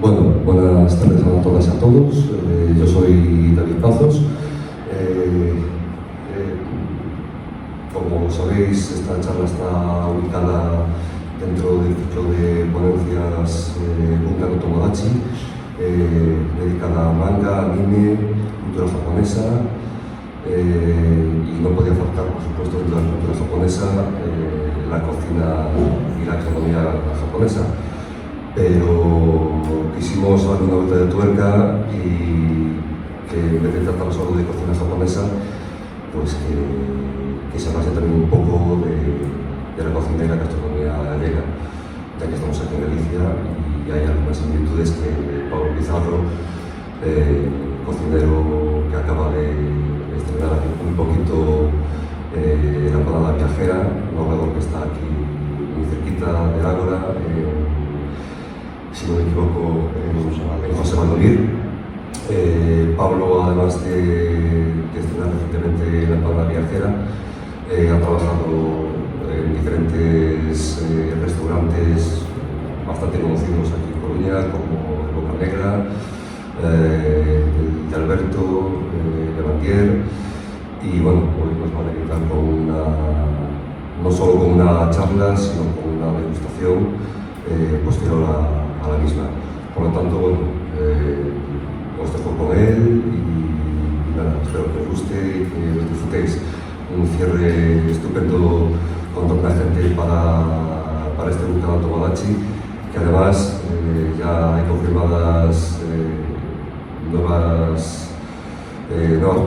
Bueno, buenas tardes a todas y a todos. Yo soy David Pazos. Como sabéis, esta charla está ubicada dentro del ciclo de ponencias Bunga no Tomodachi, dedicada a manga, anime, cultura japonesa, y no podía faltar, por supuesto, dentro de la cultura japonesa, la cocina y la gastronomía japonesa. Pero quisimos darle una vuelta de tuerca y que en vez de tratar solo de cocina japonesa, pues que se hablase también un poco de la cocina y la gastronomía gallega, ya que estamos aquí en Galicia y hay algunas similitudes que Pablo Pizarro, cocinero que acaba de estrenar hace un poquito la empanada viajera, un orador que está aquí muy cerquita del Ágora, si no me equivoco, en José Valdomir. Pablo, además de estrenar recientemente la empanada viajera, ha trabajado en diferentes restaurantes bastante conocidos aquí en Coruña, como el Boca Negra, el de Alberto, de Bandier, y bueno, hoy nos van a ayudar con no solo con una charla, sino con una degustación posterior a la misma. Por lo tanto, bueno, os dejo con él y nada, espero que os guste y que lo disfrutéis. Un cierre estupendo con tanta gente para este Bunga no Tomodachi que además ya hay confirmadas nuevas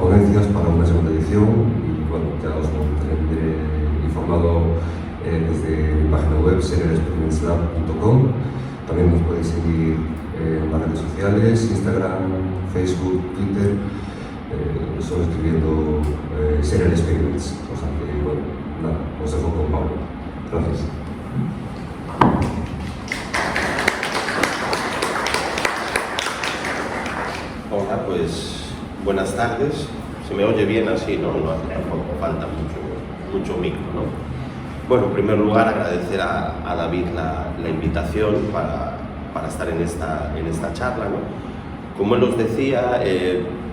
ponencias para una segunda edición y bueno, ya os mantendré informado desde mi página web serialexperimentslab.com. También nos podéis seguir en las redes sociales, Instagram, Facebook, Twitter, solo escribiendo Serial Experiments. O sea que bueno, nada, os dejo con Pablo. Gracias. Hola, pues buenas tardes. Se me oye bien así, ¿no? No hace tampoco falta mucho micro, ¿no? Bueno, en primer lugar agradecer a David la invitación para estar en esta charla, ¿no? Como él os decía,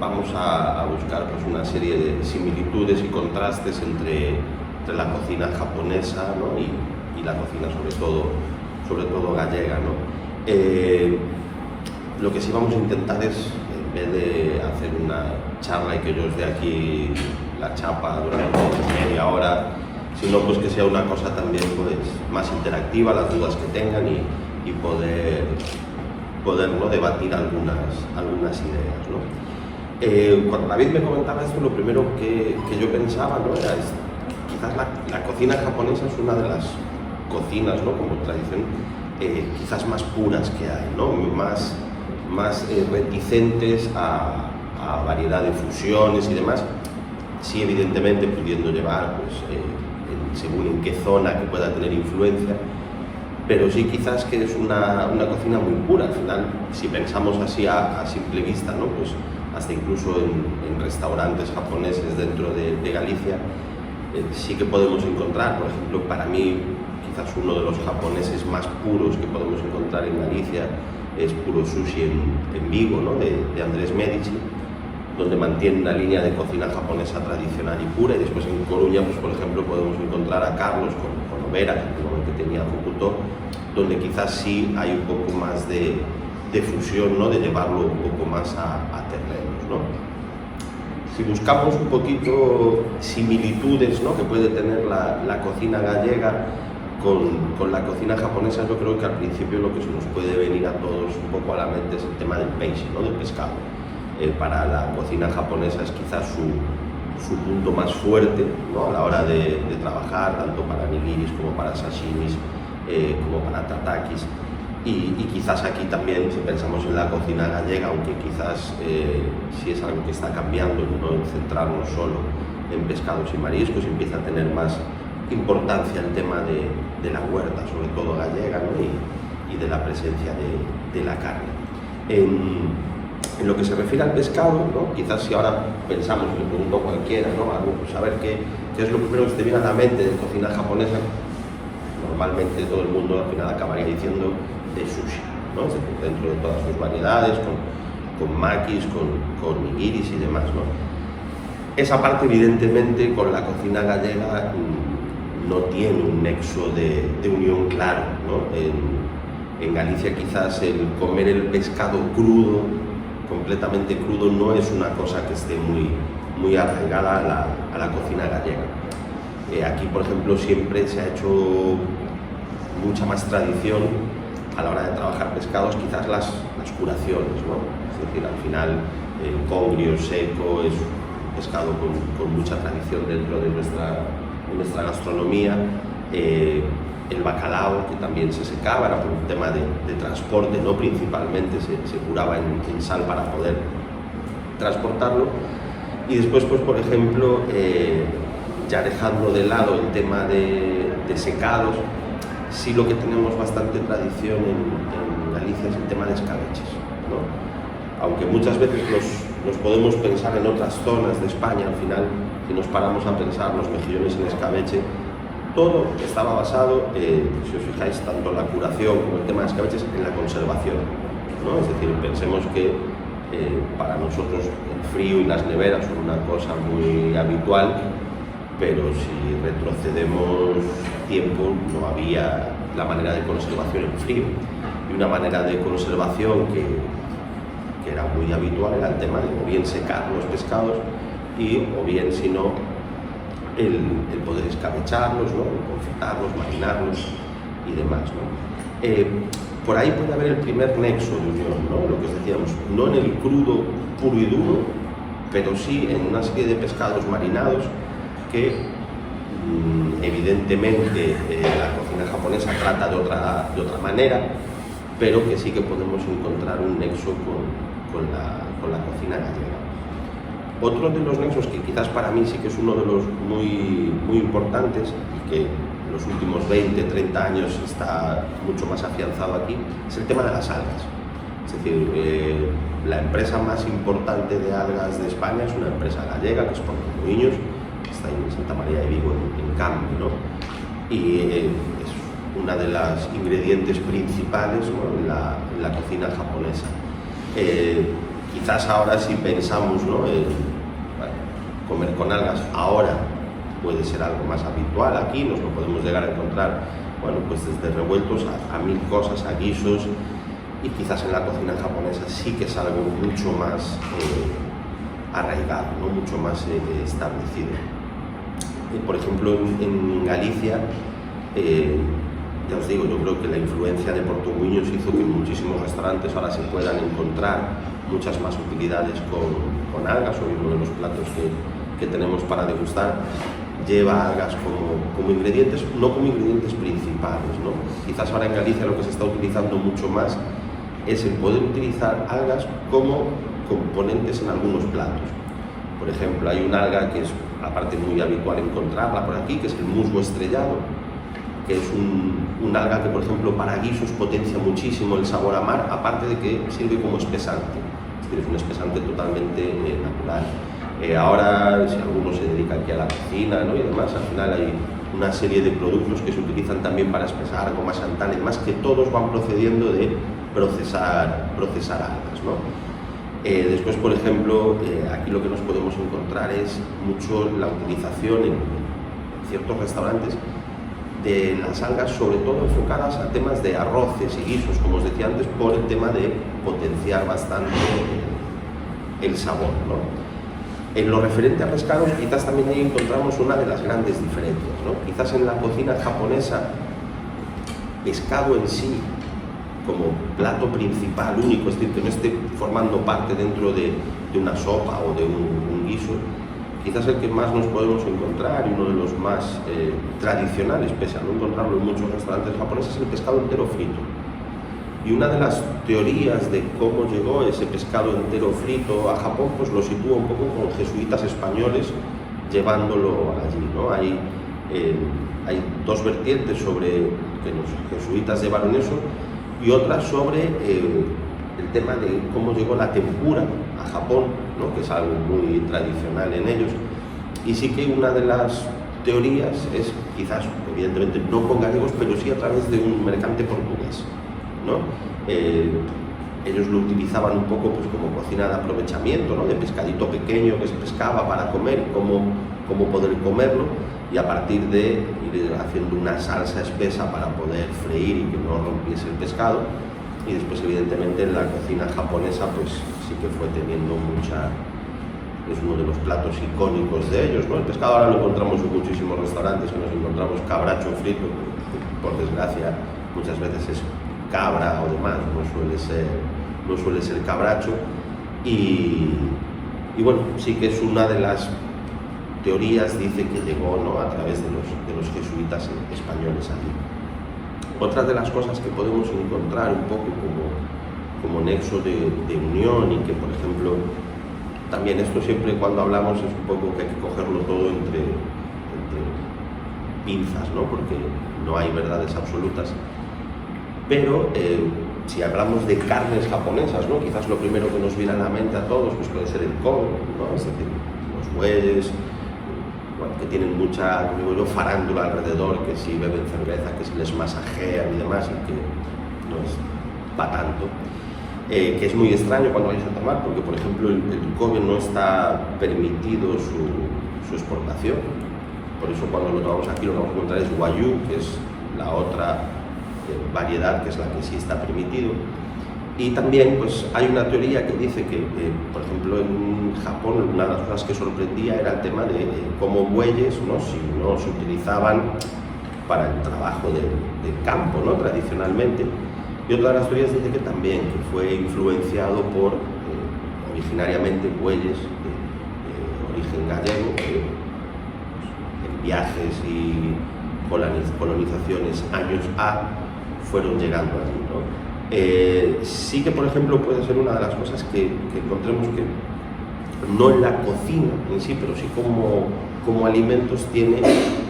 vamos a buscar pues, una serie de similitudes y contrastes entre la cocina japonesa, ¿no? y la cocina sobre todo gallega, ¿no? Lo que sí vamos a intentar es, en vez de hacer una charla y que yo os dé aquí la chapa durante media hora, sino pues que sea una cosa también pues, más interactiva, las dudas que tengan y poder ¿no? debatir algunas ideas, ¿no? Cuando David me comentaba esto, lo primero que yo pensaba, ¿no? Era quizás la cocina japonesa es una de las cocinas, ¿no? Como tradición, quizás más puras que hay, ¿no? más reticentes a variedad de fusiones y demás, sí evidentemente pudiendo llevar pues, según en qué zona que pueda tener influencia, pero sí quizás que es una cocina muy pura. Al final, si pensamos así a simple vista, ¿no? Pues hasta incluso en restaurantes japoneses dentro de Galicia, sí que podemos encontrar, por ejemplo, para mí quizás uno de los japoneses más puros que podemos encontrar en Galicia es Puro Sushi en Vigo, ¿no? de Andrés Medici, donde mantiene una línea de cocina japonesa tradicional y pura, y después en Coruña, pues por ejemplo, podemos encontrar a Carlos con Overa, que antiguamente tenía Hokuto, donde quizás sí hay un poco más de fusión, ¿no? De llevarlo un poco más a terrenos, ¿no? Si buscamos un poquito similitudes, ¿no? que puede tener la cocina gallega con la cocina japonesa, yo creo que al principio lo que se nos puede venir a todos un poco a la mente es el tema del peixe, ¿no? Del pescado. Para la cocina japonesa es quizás su punto más fuerte, ¿no? A la hora de trabajar, tanto para nigiris como para sashimis, como para tatakis. Y quizás aquí también, si pensamos en la cocina gallega, aunque quizás sí es algo que está cambiando, no en centrarnos solo en pescados y mariscos, empieza a tener más importancia el tema de la huerta, sobre todo gallega, ¿no? y de la presencia de la carne. En lo que se refiere al pescado, ¿no? Quizás si ahora pensamos, le pregunto a cualquiera, ¿no? Algo, pues saber qué es lo primero que te viene a la mente de cocina japonesa, normalmente todo el mundo al final acabaría diciendo de sushi, ¿no? Es decir, dentro de todas sus variedades, con makis, con nigiris y demás, ¿no? Esa parte evidentemente con la cocina gallega no tiene un nexo de unión claro, ¿no? En Galicia quizás el comer el pescado crudo, completamente crudo, no es una cosa que esté muy arraigada a la cocina gallega. Aquí, por ejemplo, siempre se ha hecho mucha más tradición a la hora de trabajar pescados, quizás las curaciones, ¿no? Es decir, al final el congrio seco es un pescado con mucha tradición dentro de nuestra gastronomía. El bacalao, que también se secaba, era por un tema de transporte, ¿no? Principalmente se curaba en sal para poder transportarlo. Y después, pues, por ejemplo, ya dejando de lado el tema de secados, sí lo que tenemos bastante tradición en Galicia es el tema de escabeches, ¿no? Aunque muchas veces nos podemos pensar en otras zonas de España, al final, si nos paramos a pensar los mejillones en escabeche, todo estaba basado, si os fijáis, tanto la curación como el tema de escabeches, en la conservación, ¿no? Es decir, pensemos que para nosotros el frío y las neveras son una cosa muy habitual, pero si retrocedemos tiempo no había la manera de conservación en frío. Y una manera de conservación que era muy habitual era el tema de o bien secar los pescados o bien, si no, el poder escabecharlos, ¿no? Confitarlos, marinarlos y demás, ¿no? por ahí puede haber el primer nexo de unión, ¿no? Lo que os decíamos, no en el crudo puro y duro, pero sí en una serie de pescados marinados que evidentemente la cocina japonesa trata de otra manera, pero que sí que podemos encontrar un nexo con la cocina gallega. Otro de los nexos que quizás para mí sí que es uno de los muy, muy importantes y que en los últimos 20, 30 años está mucho más afianzado aquí, es el tema de las algas. Es decir, la empresa más importante de algas de España es una empresa gallega, que es Porto Muiños, que está en Santa María de Vigo, en Cambre, ¿no? Y es una de las ingredientes principales, ¿no?, en la cocina japonesa. Quizás ahora si pensamos, ¿no?, comer con algas ahora puede ser algo más habitual aquí, nos lo podemos llegar a encontrar, bueno, pues desde revueltos a mil cosas, a guisos, y quizás en la cocina japonesa sí que es algo mucho más arraigado, ¿no?, mucho más establecido. Por ejemplo, en Galicia, ya os digo, yo creo que la influencia de Porto Muiños hizo que en muchísimos restaurantes ahora se puedan encontrar muchas más utilidades con algas. Hoy uno de los platos que tenemos para degustar lleva algas como ingredientes, no como ingredientes principales, ¿no? Quizás ahora en Galicia lo que se está utilizando mucho más es el poder utilizar algas como componentes en algunos platos. Por ejemplo, hay una alga que es, aparte, muy habitual encontrarla por aquí, que es el musgo estrellado, que es un alga que, por ejemplo, para guisos potencia muchísimo el sabor a mar, aparte de que sirve como espesante. Es un espesante totalmente natural. Ahora, si alguno se dedica aquí a la cocina, ¿no?, y demás, al final hay una serie de productos que se utilizan también para espesar, como xantán y demás, que todos van procediendo de procesar algas, ¿no? Después, por ejemplo, aquí lo que nos podemos encontrar es mucho la utilización en ciertos restaurantes de las algas, sobre todo enfocadas a temas de arroces y guisos, como os decía antes, por el tema de potenciar bastante el sabor, ¿no? En lo referente a pescados, quizás también ahí encontramos una de las grandes diferencias, ¿no? Quizás en la cocina japonesa, pescado en sí, como plato principal único, es decir, que no esté formando parte dentro de una sopa o de un guiso, quizás el que más nos podemos encontrar y uno de los más tradicionales, pese a no encontrarlo en muchos restaurantes japoneses, es el pescado entero frito. Y una de las teorías de cómo llegó ese pescado entero frito a Japón, pues lo sitúa un poco con jesuitas españoles llevándolo allí, ¿no? Hay dos vertientes sobre que los jesuitas llevaron eso y otra sobre el tema de cómo llegó la tempura a Japón, ¿no?, que es algo muy tradicional en ellos. Y sí que una de las teorías es, quizás, evidentemente no con gallegos, pero sí a través de un mercante portugués, ¿no? Ellos lo utilizaban un poco, pues, como cocina de aprovechamiento, ¿no?, de pescadito pequeño que se pescaba para comer, cómo poder comerlo, y a partir de ir haciendo una salsa espesa para poder freír y que no rompiese el pescado. Y después, evidentemente, en la cocina japonesa, pues sí que fue teniendo es uno de los platos icónicos de ellos, ¿no? El pescado ahora lo encontramos en muchísimos restaurantes, nos encontramos cabracho frito, por desgracia muchas veces es cabra o demás, no suele ser cabracho, y bueno, sí que es una de las teorías, dice que llegó, ¿no?, a través de los jesuitas españoles allí. Otra de las cosas que podemos encontrar un poco como nexo de unión, y que, por ejemplo, también esto siempre cuando hablamos es un poco que hay que cogerlo todo entre pinzas, ¿no?, porque no hay verdades absolutas, pero si hablamos de carnes japonesas, ¿no?, quizás lo primero que nos viene a la mente a todos pues puede ser el kobe, ¿no?, es decir, los bueyes, bueno, que tienen mucha, digo yo, farándula alrededor, que si beben cerveza, que si les masajean y demás, y que no es para tanto, que es muy extraño cuando vais a tomar, porque, por ejemplo, el kobe no está permitido su exportación. Por eso cuando lo tomamos aquí lo que vamos a encontrar es wagyu, que es la otra variedad, que es la que sí está permitido. Y también, pues, hay una teoría que dice que, por ejemplo, en Japón una de las cosas que sorprendía era el tema de cómo bueyes, ¿no?, si no se utilizaban para el trabajo del campo, ¿no?, tradicionalmente, Y otra de las teorías dice que también que fue influenciado por originariamente bueyes de origen gallego, que en viajes y colonizaciones años A fueron llegando allí, ¿no? Sí que, por ejemplo, puede ser una de las cosas que encontremos que no en la cocina en sí, pero sí como alimentos tiene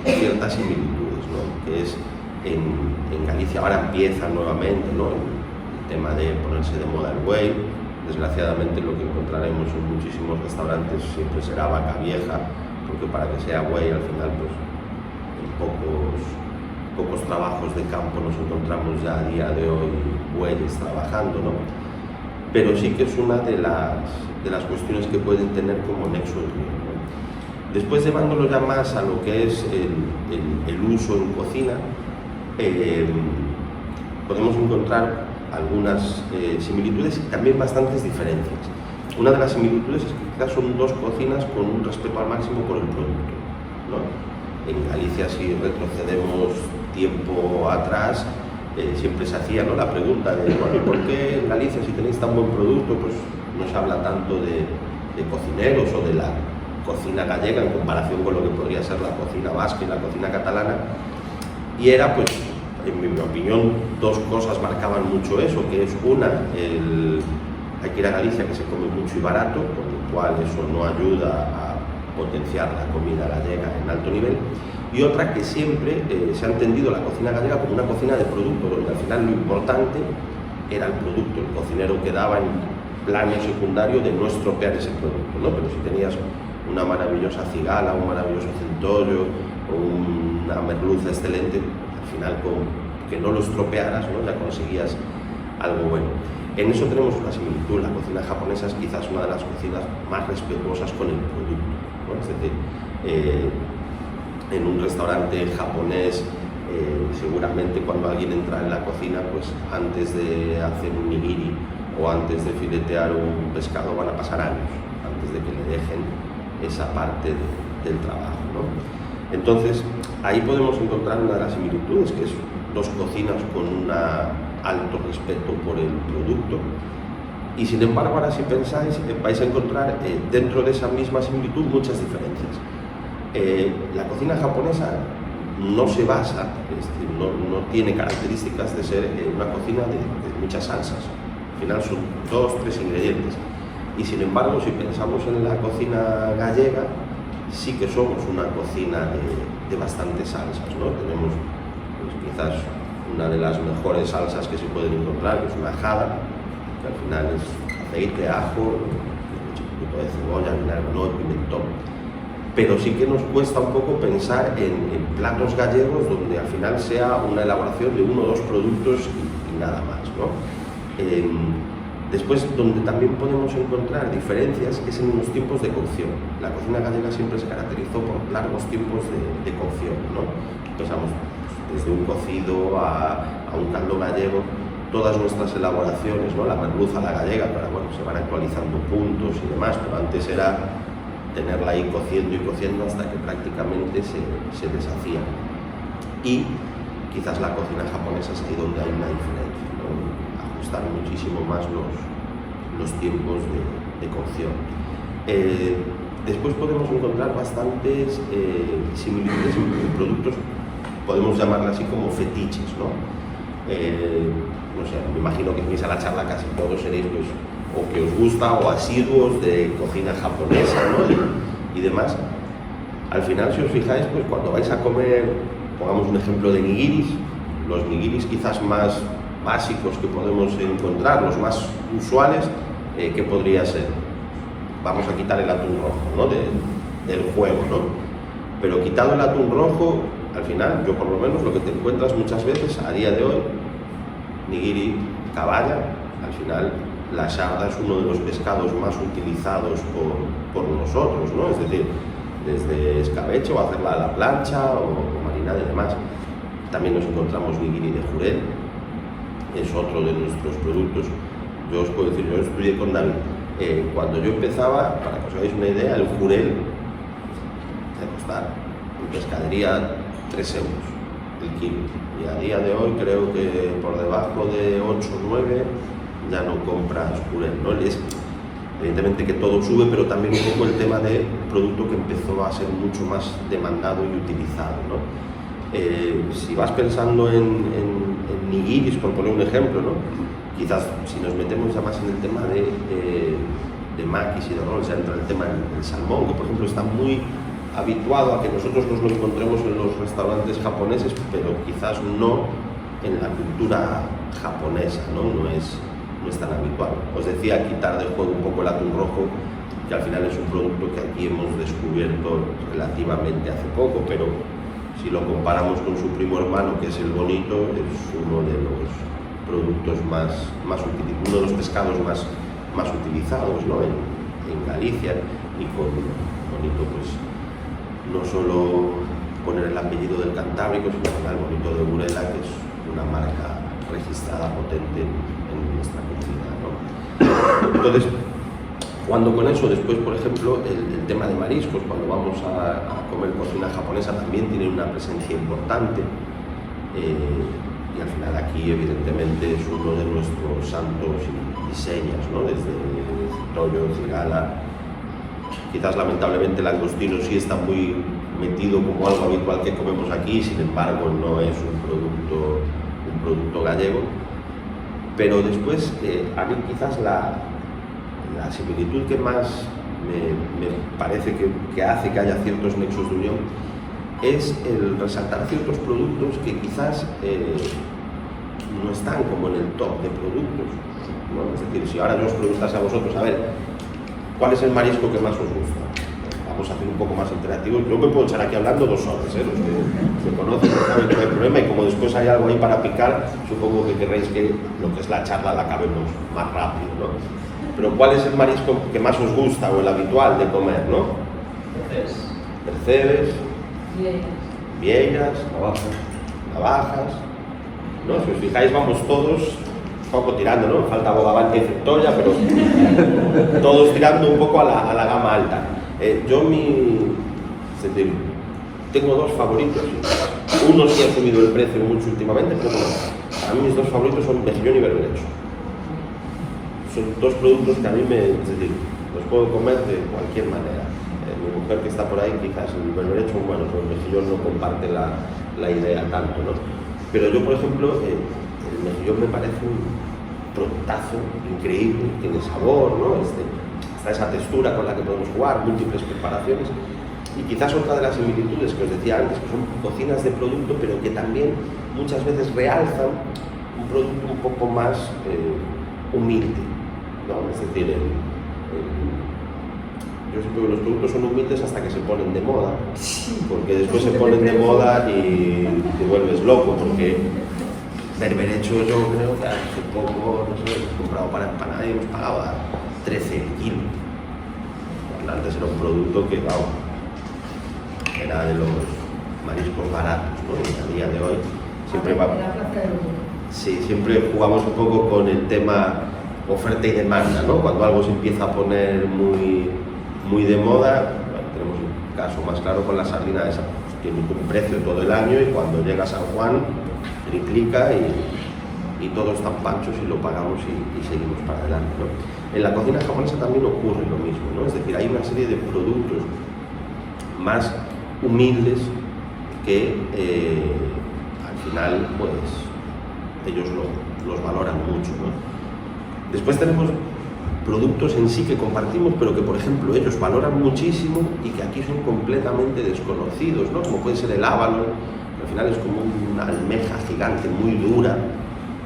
ciertas similitudes, ¿no? Que es en Galicia ahora empieza nuevamente, ¿no? El tema de ponerse de moda el buey. Desgraciadamente lo que encontraremos en muchísimos restaurantes siempre será vaca vieja, porque para que sea buey al final pues en pocos trabajos de campo nos encontramos ya a día de hoy bueyes trabajando, ¿no? Pero sí que es una de las cuestiones que pueden tener como nexo el río, ¿no? Después, llevándolo ya más a lo que es el uso en cocina, podemos encontrar algunas similitudes y también bastantes diferencias. Una de las similitudes es que quizás son dos cocinas con un respeto al máximo por el producto, ¿no? En Galicia, si retrocedemos tiempo atrás, siempre se hacía, ¿no?, la pregunta de, bueno, ¿por qué en Galicia, si tenéis tan buen producto, pues no se habla tanto de cocineros o de la cocina gallega en comparación con lo que podría ser la cocina vasca y la cocina catalana? Y era, pues, en mi opinión, dos cosas marcaban mucho eso, que es una, hay que ir a Galicia, que se come mucho y barato, por lo cual eso no ayuda a potenciar la comida gallega en alto nivel, y otra, que siempre se ha entendido la cocina gallega como una cocina de producto, donde al final lo importante era el producto, el cocinero quedaba en plano secundario de no estropear ese producto, ¿no? Pero si tenías una maravillosa cigala, un maravilloso centollo o una merluza excelente, al final con que no lo estropearas, ¿no?, ya conseguías algo bueno. En eso tenemos una similitud. La cocina japonesa es quizás una de las cocinas más respetuosas con el producto, ¿no? Es decir, en un restaurante japonés, seguramente cuando alguien entra en la cocina, pues antes de hacer un nigiri o antes de filetear un pescado van a pasar años antes de que le dejen esa parte del trabajo, ¿no? Entonces, ahí podemos encontrar una de las similitudes, que es dos cocinas con un alto respeto por el producto, y sin embargo, ahora si pensáis, vais a encontrar dentro de esa misma similitud muchas diferencias. La cocina japonesa no se basa, es decir, no tiene características de ser una cocina de muchas salsas. Al final son 2 o 3 ingredientes. Y sin embargo, si pensamos en la cocina gallega, sí que somos una cocina de bastantes salsas, ¿no? Tenemos, pues, quizás una de las mejores salsas que se pueden encontrar, que es una jada, que al final es aceite, ajo, un poquito de cebolla, vinagre, no, pimentón. Pero sí que nos cuesta un poco pensar en platos gallegos donde al final sea una elaboración de 1 o 2 productos y nada más, ¿no? Después, donde también podemos encontrar diferencias es en los tiempos de cocción. La cocina gallega siempre se caracterizó por largos tiempos de cocción, ¿no? Pensamos desde un cocido a un caldo gallego, todas nuestras elaboraciones, ¿no? La merluza, la gallega, pero bueno, se van actualizando puntos y demás, pero antes era tenerla ahí cociendo y cociendo hasta que prácticamente se deshacía. Y quizás la cocina japonesa es ahí donde hay una diferencia, ¿no? Ajustar muchísimo más los tiempos de cocción. Después podemos encontrar bastantes similitudes en productos, podemos llamarla así como fetiches, ¿no? No sé, me imagino que venís a la charla casi todos seréis, pues, o que os gusta o asiduos de cocina japonesa, ¿no? y demás. Al final, si os fijáis, pues cuando vais a comer, pongamos un ejemplo de nigiris, los nigiris quizás más básicos que podemos encontrar, los más usuales, ¿qué podría ser? Vamos a quitar el atún rojo, ¿no?, del juego, ¿no? Pero quitado el atún rojo, al final, yo por lo menos lo que te encuentras muchas veces a día de hoy, nigiri, caballa, al final la sarda es uno de los pescados más utilizados por nosotros, ¿no? Es decir, desde escabeche o hacerla a la plancha o marinada y demás. También nos encontramos nigiri de jurel, es otro de nuestros productos. Yo os puedo decir, yo estudié con David. Cuando yo empezaba, para que os hagáis una idea, el jurel te costaba en pescadería 3 euros. el kilo. Y a día de hoy creo que por debajo de 8 o 9 ya no compras puré, ¿no? Evidentemente que todo sube, pero también un poco el tema de producto que empezó a ser mucho más demandado y utilizado, ¿no? Si vas pensando en nigiris, por poner un ejemplo, ¿no? Quizás si nos metemos ya más en el tema de maquis y de rolls, ya entra el tema del salmón, que por ejemplo está muy habituado a que nosotros nos lo encontremos en los restaurantes japoneses, pero quizás no en la cultura japonesa, ¿no? No es tan habitual. Os decía, quitar del juego un poco el atún rojo, que al final es un producto que aquí hemos descubierto relativamente hace poco, pero si lo comparamos con su primo hermano, que es el bonito, es uno de los productos más utilizados, uno de los pescados más utilizados, ¿no? en Galicia, y con bonito, pues no solo poner el apellido del Cantábrico, sino el bonito de Burela, que es una marca registrada potente en nuestra cocina, ¿no? Entonces, cuando con eso, después, por ejemplo, el tema de mariscos, cuando vamos a comer cocina japonesa, también tiene una presencia importante, y al final aquí, evidentemente, es uno de nuestros santos y señas, ¿no? Desde Toyo, cigala. Quizás lamentablemente el langostino sí está muy metido como algo habitual que comemos aquí, sin embargo no es un producto gallego. Pero después, a mí quizás la similitud que más me parece que hace que haya ciertos nexos de unión es el resaltar ciertos productos que quizás no están como en el top de productos, ¿no? Es decir, si ahora yo os preguntase a vosotros, a ver, ¿cuál es el marisco que más os gusta? Vamos a hacer un poco más interactivo. Yo me puedo echar aquí hablando 2 horas, los que me conocen no saben que no hay problema, y como después hay algo ahí para picar, supongo que querréis que lo que es la charla la acabemos más rápido, ¿no? Pero ¿cuál es el marisco que más os gusta o el habitual de comer, ¿no? Percebes, vieiras, navajas, ¿no? Si os fijáis, vamos todos un poco tirando, ¿no? Falta bogavante y centolla, pero todos tirando un poco a la gama alta. Es decir, tengo 2 favoritos. Uno sí ha subido el precio mucho últimamente, pero bueno, a mí mis 2 favoritos son mejillón y berberecho. Son 2 productos que a mí es decir, los puedo comer de cualquier manera. Mi mujer, que está por ahí, quizás el berberecho, bueno, pero el mejillón no comparte la idea tanto, ¿no? Pero yo, por ejemplo, el mejillón me parece un productazo increíble, tiene sabor, ¿no? Está esa textura con la que podemos jugar, múltiples preparaciones. Y quizás otra de las similitudes que os decía antes, que son cocinas de producto, pero que también muchas veces realzan un producto un poco más humilde, ¿no? Es decir, yo siempre digo que los productos son humildes hasta que se ponen de moda, porque después se ponen de moda y te vuelves loco, porque berberecho yo creo que hace poco, no sé, hemos comprado para empanada y hemos pagado a 13 el kilo. Antes era un producto que, wow, era de los mariscos baratos, ¿no? Y a día de hoy siempre siempre jugamos un poco con el tema oferta y demanda, ¿no? Cuando algo se empieza a poner muy de moda, bueno, tenemos un caso más claro con la sardina esa, tiene un precio todo el año, y cuando llega a San Juan triplica y todos están panchos y lo pagamos y seguimos para adelante, ¿no? En la cocina japonesa también ocurre lo mismo, ¿no? Es decir, hay una serie de productos más humildes que al final pues ellos los valoran mucho, ¿no? Después tenemos productos en sí que compartimos, pero que por ejemplo ellos valoran muchísimo y que aquí son completamente desconocidos, ¿no? Como puede ser el ábalo, que al final es como una almeja gigante, muy dura.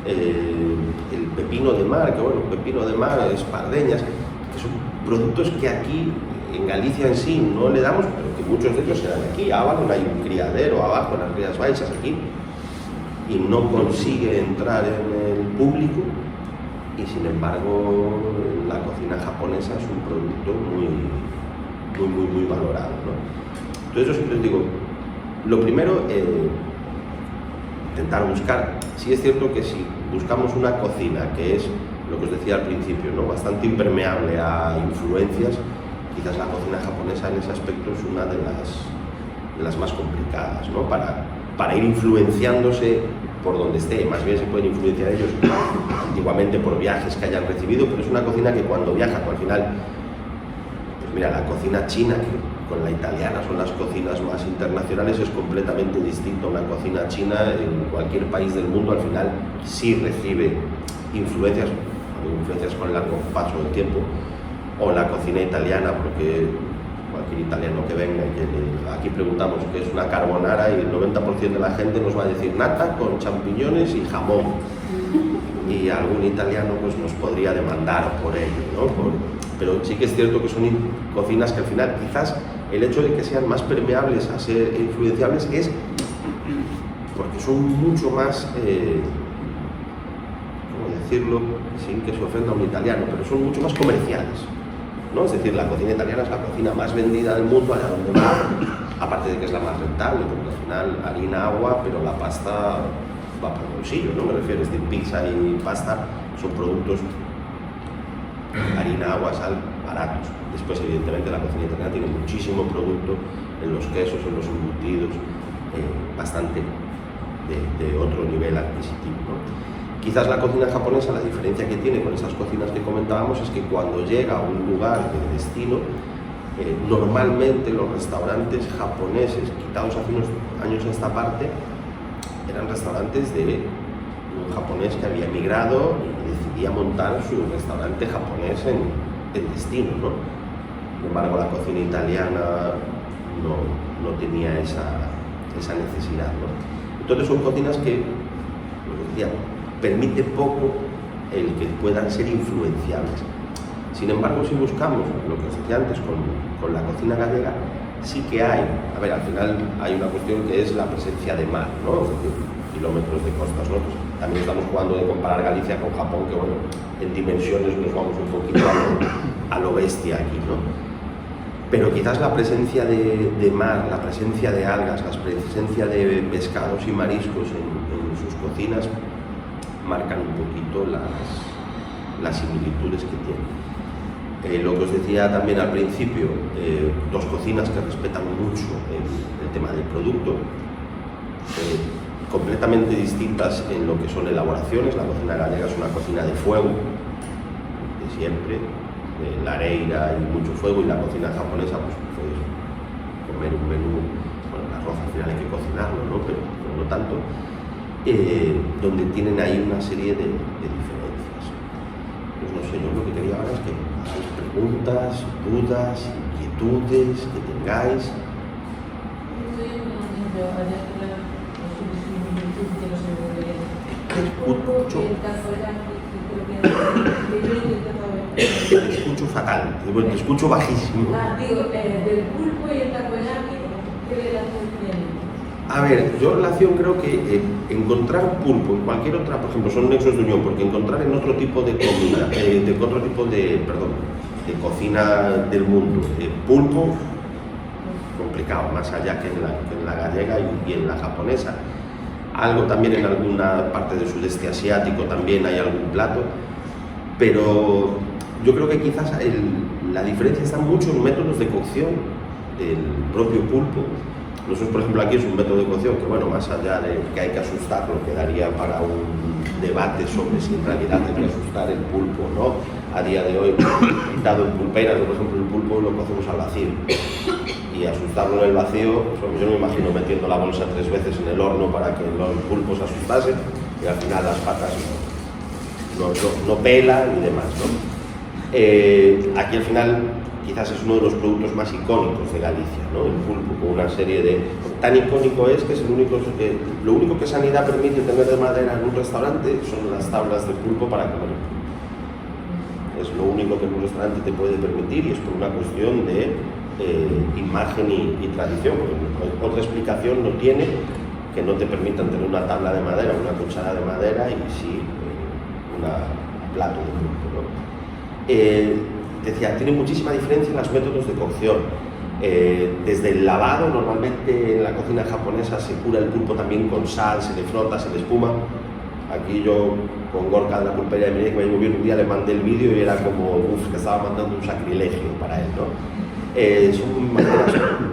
El pepino de mar, que bueno, pepino de mar, espardeñas, que son productos que aquí en Galicia en sí no le damos, pero que muchos de ellos se dan aquí. Ábalo, hay un criadero abajo en las Rías Baixas aquí, y no consigue entrar en el público, y sin embargo la cocina japonesa es un producto muy valorado, ¿no? Entonces yo siempre digo, lo primero, intentar buscar. Sí es cierto que si buscamos una cocina que es, lo que os decía al principio, ¿no? Bastante impermeable a influencias, quizás la cocina japonesa en ese aspecto es una de las más complicadas, ¿no? Para para ir influenciándose por donde esté. Más bien se pueden influenciar ellos antiguamente por viajes que hayan recibido, pero es una cocina que cuando viaja, al final, pues mira, la cocina china, que con la italiana son las cocinas más internacionales, es completamente distinto a una cocina china en cualquier país del mundo. Al final sí recibe influencias con el largo paso del tiempo, o la cocina italiana, porque cualquier italiano que venga y que aquí preguntamos qué es una carbonara y el 90% de la gente nos va a decir nata con champiñones y jamón, y algún italiano pues nos podría demandar por ello, ¿no? Pero sí que es cierto que son cocinas que al final quizás el hecho de que sean más permeables a ser influenciables es porque son mucho más, ¿cómo decirlo sin que se ofenda a un italiano? Pero son mucho más comerciales, ¿no? Es decir, la cocina italiana es la cocina más vendida del mundo, allá donde va, aparte de que es la más rentable, porque al final harina, agua, pero la pasta va para el bolsillo, ¿no? Me refiero, es decir, pizza y pasta son productos, harina, agua, sal, baratos. Después, evidentemente, la cocina italiana tiene muchísimo producto en los quesos, en los embutidos, bastante de otro nivel adquisitivo, ¿no? Quizás la cocina japonesa, la diferencia que tiene con esas cocinas que comentábamos es que cuando llega a un lugar de destino, normalmente los restaurantes japoneses, quitados hace unos años a esta parte, eran restaurantes de un japonés que había emigrado y decidía montar su restaurante japonés en destino, ¿no? Sin embargo, la cocina italiana no tenía esa necesidad, ¿no? Entonces son cocinas que, como decía, permite poco el que puedan ser influenciables. Sin embargo, si buscamos lo que os decía antes con la cocina gallega, sí que hay, a ver, al final hay una cuestión que es la presencia de mar, ¿no? Es decir, kilómetros de costas, ¿no? Pues también estamos jugando de comparar Galicia con Japón, que bueno, en dimensiones nos vamos un poquito a lo bestia aquí, ¿no? Pero quizás la presencia de mar, la presencia de algas, la presencia de pescados y mariscos en sus cocinas marcan un poquito las similitudes que tienen. Lo que os decía también al principio, dos cocinas que respetan mucho el tema del producto, completamente distintas en lo que son elaboraciones. La cocina gallega es una cocina de fuego, de siempre, lareira y mucho fuego, y la cocina japonesa, pues puedes comer un menú, bueno, el arroz al final hay que cocinarlo, ¿no? Pero no tanto, donde tienen ahí una serie de diferencias. Pues no sé, yo lo que quería ahora es que hagáis preguntas, dudas, inquietudes que tengáis. Te escucho fatal, te escucho bajísimo. Digo, del pulpo y el takoyaki, ¿qué relación tienen? A ver, yo relación creo que encontrar pulpo en cualquier otra, por ejemplo, son nexos de unión, porque encontrar en otro tipo de comida, de cocina del mundo, pulpo, complicado, más allá que en la gallega y en la japonesa. Algo también en alguna parte del sudeste asiático también hay algún plato, pero yo creo que quizás la diferencia está mucho en métodos de cocción del propio pulpo. Nosotros, por ejemplo, aquí es un método de cocción que, bueno, más allá de que hay que asustarlo, quedaría para un debate sobre si en realidad hay que asustar el pulpo o no. A día de hoy, dado en pulperas, por ejemplo, el pulpo lo cocemos al vacío. Y asustarlo en el vacío, pues yo me imagino metiendo la bolsa 3 veces en el horno para que los pulpos se asustasen, y al final las patas no pelan y demás, ¿no? Aquí al final quizás es uno de los productos más icónicos de Galicia, ¿no? El pulpo, con una serie de... Tan icónico es que es lo único que Sanidad permite tener de madera en un restaurante son las tablas de pulpo para comer pulpo. Es lo único que en un restaurante te puede permitir, y es por una cuestión de imagen y tradición, porque otra explicación no tiene que no te permitan tener una tabla de madera, una cuchara de madera y sí un plato de pulpo, ¿no? Decía, tiene muchísima diferencia en los métodos de cocción. Desde el lavado, normalmente en la cocina japonesa se cura el pulpo también con sal, se le frota, se le espuma. Aquí yo, con Gorka de la pulpería de Mireia, que me llegó bien un día, le mandé el vídeo y era como, que estaba mandando un sacrilegio para él, ¿no? son maneras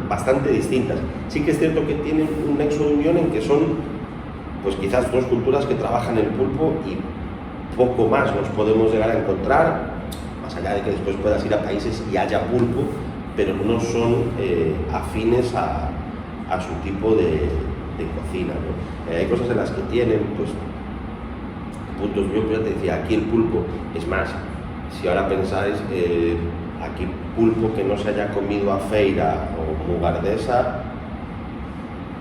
bastante distintas. Sí que es cierto que tienen un nexo de unión en que son, pues quizás dos culturas que trabajan el pulpo y poco más nos podemos llegar a encontrar, más allá de que después puedas ir a países y haya pulpo, pero no son afines a su tipo de cocina, ¿no? Hay cosas en las que tienen, pues, puntos. Yo te decía, aquí el pulpo, es más, si ahora pensáis, aquí pulpo que no se haya comido a feira o mugardesa,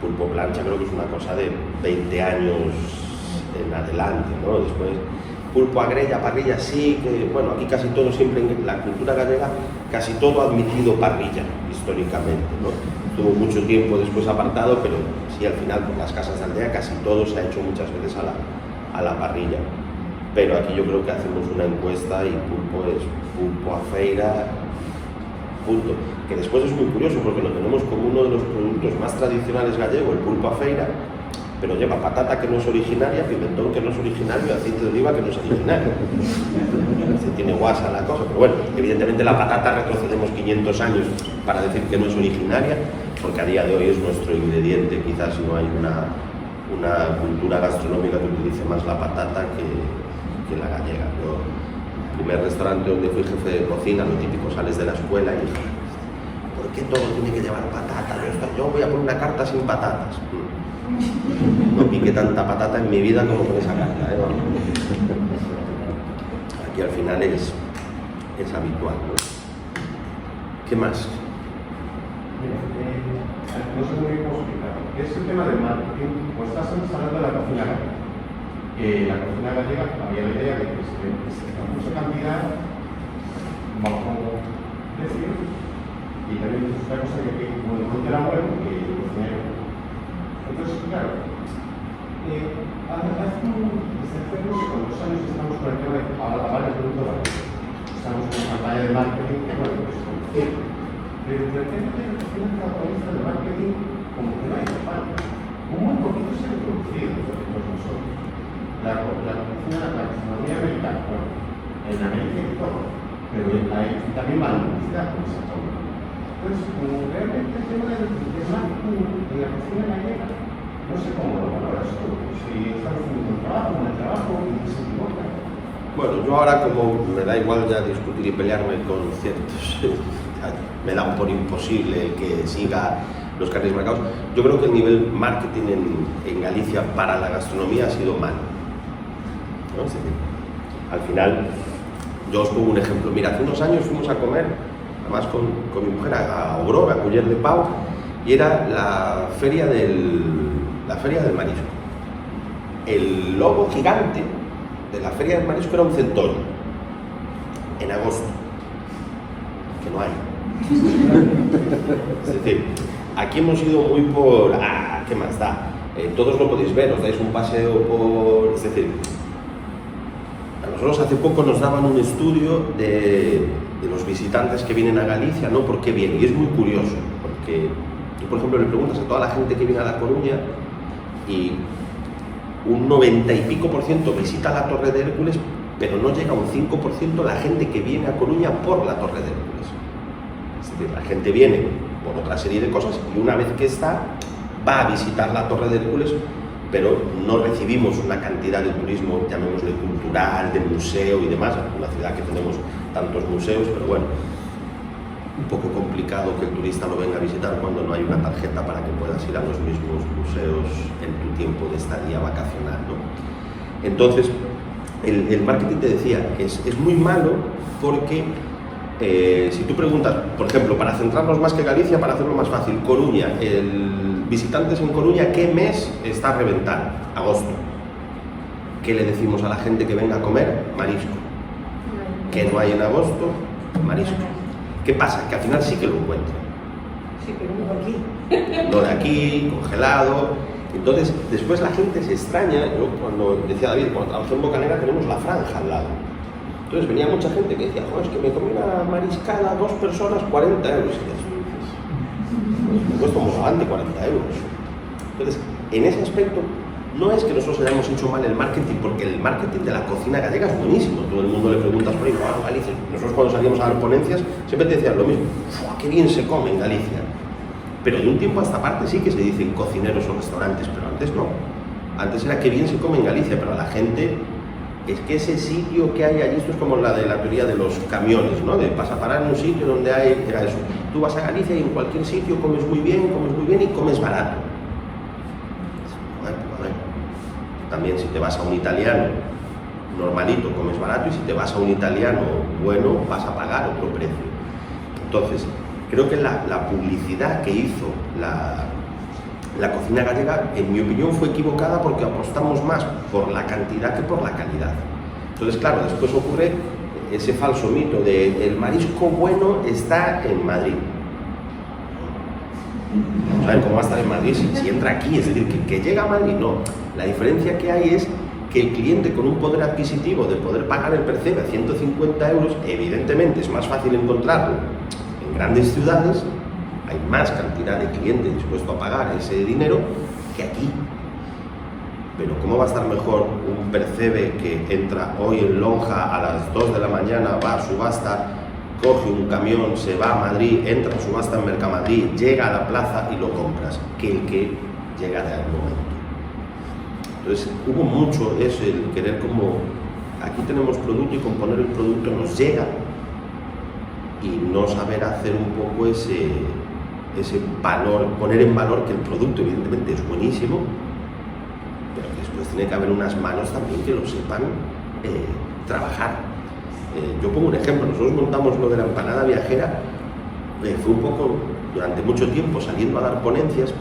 pulpo plancha creo que es una cosa de 20 años en adelante, ¿no? Después, pulpo a grella, parrilla, sí, que bueno, aquí casi todo, siempre en la cultura gallega, casi todo ha admitido parrilla, históricamente, ¿no? Estuvo mucho tiempo después apartado, pero sí, al final, por las casas de aldea, casi todo se ha hecho muchas veces a la parrilla. Pero aquí yo creo que hacemos una encuesta y pulpo es pulpo a feira, punto. Que después es muy curioso porque lo tenemos como uno de los productos más tradicionales gallego, el pulpo a feira, pero lleva patata que no es originaria, pimentón que no es originario y aceite de oliva que no es originario. Se tiene guasa la cosa, pero bueno, evidentemente la patata retrocedemos 500 años para decir que no es originaria, porque a día de hoy es nuestro ingrediente, quizás no hay una cultura gastronómica que utilice más la patata que la gallega. Yo, el primer restaurante donde fui jefe de cocina, lo típico, sales de la escuela y dije, ¿por qué todo tiene que llevar patata? Yo voy a poner una carta sin patatas. No piqué tanta patata en mi vida como con esa carta, ¿eh? Aquí al final es habitual, ¿no? ¿Qué más? Mira, no sé muy bien cómo explicarlo. Es el tema del marketing, pues estás hablando de la cocina gallega. La cocina gallega había la idea de que se mucha cantidad bajo precio y también es otra cosa que como el era bueno que el cocinero. Entonces, claro, hace con los años que estamos con el tema de varios productos gallegos. Estamos con una campaña de marketing que, bueno, pues pero de repente la cocina japonesa de marketing como que no hay falta. Muy poquito se ha introducido por nosotros. La cocina, la gastronomía americana, bueno, en América y todo, pero también va la publicidad con esa forma. Entonces, realmente el tema del marketing en la cocina gallega, no sé cómo lo valoras tú, si estamos haciendo un trabajo, un trabajo y se equivoca. Bueno, yo ahora, como me da igual ya discutir y pelearme con ciertos, me dan por imposible que siga los carnes marcados. Yo creo que el nivel marketing en Galicia para la gastronomía ha sido malo, ¿no? Es decir, al final, yo os pongo un ejemplo. Mira, hace unos años fuimos a comer, además con mi mujer, a Ogrove, a Culler de Pau, y era la feria del marisco. El logo gigante de la feria del marisco era un centollo, en agosto, que no hay. Es decir, aquí hemos ido muy por, ¿qué más da? Todos lo podéis ver, os dais un paseo por... Es decir, a nosotros hace poco nos daban un estudio de los visitantes que vienen a Galicia, ¿no? ¿Por qué vienen? Y es muy curioso, porque tú, por ejemplo, le preguntas a toda la gente que viene a La Coruña y un 90 y pico % visita la Torre de Hércules, pero no llega a un 5% la gente que viene a Coruña por la Torre de Hércules. Es decir, la gente viene por otra serie de cosas y una vez que está, va a visitar la Torre de Hércules, pero no recibimos una cantidad de turismo, llamémosle cultural, de museo y demás. Es una ciudad que tenemos tantos museos, pero bueno, un poco complicado que el turista lo venga a visitar cuando no hay una tarjeta para que puedas ir a los mismos museos en tu tiempo de estadía vacacional, ¿no? Entonces, el marketing, te decía, es muy malo porque si tú preguntas, por ejemplo, para centrarnos más que Galicia, para hacerlo más fácil, Coruña, visitantes en Coruña, ¿qué mes está a reventar? Agosto. ¿Qué le decimos a la gente que venga a comer? Marisco. ¿Qué no hay en agosto? Marisco. ¿Qué pasa? Que al final sí que lo encuentran. Sí, pero no aquí. Lo de aquí, congelado. Entonces, después la gente se extraña. Yo, cuando decía David, cuando trabajé en Bocanera tenemos la franja al lado. Entonces venía mucha gente que decía, es que me comí una mariscada, 2 personas, 40 euros. Y me cuesta un bogavante 40 euros. Entonces, en ese aspecto, no es que nosotros hayamos hecho mal el marketing, porque el marketing de la cocina gallega es buenísimo. Todo el mundo le preguntas por ahí, bueno, Galicia. Nosotros cuando salíamos a dar ponencias siempre te decían lo mismo, qué bien se come en Galicia. Pero de un tiempo a esta parte sí que se dicen cocineros o restaurantes, pero antes no. Antes era qué bien se come en Galicia, pero a la gente es que ese sitio que hay allí, esto es como la de la teoría de los camiones, ¿no? De vas a parar en un sitio donde hay, era eso. Tú vas a Galicia y en cualquier sitio comes muy bien y comes barato. También si te vas a un italiano normalito comes barato, y si te vas a un italiano bueno vas a pagar otro precio. Entonces, creo que la publicidad que hizo la cocina gallega, en mi opinión, fue equivocada, porque apostamos más por la cantidad que por la calidad. Entonces, claro, después ocurre ese falso mito de el marisco bueno está en Madrid. ¿Saben cómo va a estar en Madrid si entra aquí? Es decir, que llega a Madrid, no. La diferencia que hay es que el cliente con un poder adquisitivo de poder pagar el percebe a 150 euros, evidentemente es más fácil encontrarlo en grandes ciudades, hay más cantidad de clientes dispuestos a pagar ese dinero que aquí. Pero ¿cómo va a estar mejor un percebe que entra hoy en Lonja a las 2 de la mañana, va a subasta, coge un camión, se va a Madrid, entra a subasta en Mercamadrid, llega a la plaza y lo compras, que el que llega de algún momento? Entonces hubo mucho eso, el querer como, aquí tenemos producto y con poner el producto nos llega, y no saber hacer un poco ese valor, poner en valor que el producto evidentemente es buenísimo, pero que después tiene que haber unas manos también que lo sepan trabajar. Yo pongo un ejemplo, nosotros montamos lo de la empanada viajera, fue un poco, durante mucho tiempo saliendo a dar ponencias.